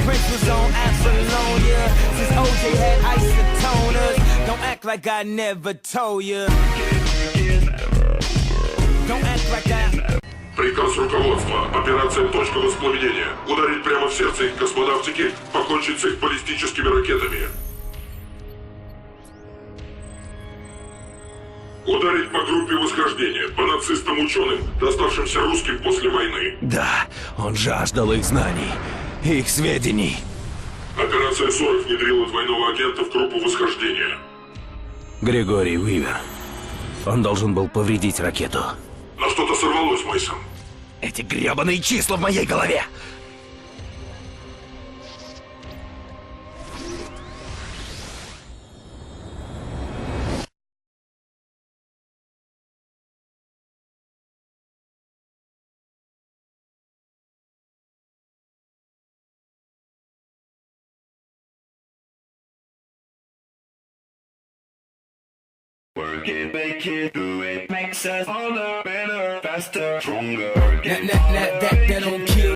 Prince was on Apollonia. Since OJ had isotoners. Don't act like I never told you. Don't act like I... Приказ руководства. Операция «Точка воспламенения». Ударить прямо в сердце их космонавтики, покончить с их баллистическими ракетами. Ударить по группе восхождения, по нацистам-ученым, доставшимся русским после войны. Да, он жаждал их знаний, их сведений. Операция 40 внедрила двойного агента в группу восхождения. Григорий Уивер. Он должен был повредить ракету. Но что-то сорвалось, Мейсон. Эти гребаные числа в моей голове! Work it, make it, do it, makes us harder, better, faster, stronger. That don't kill.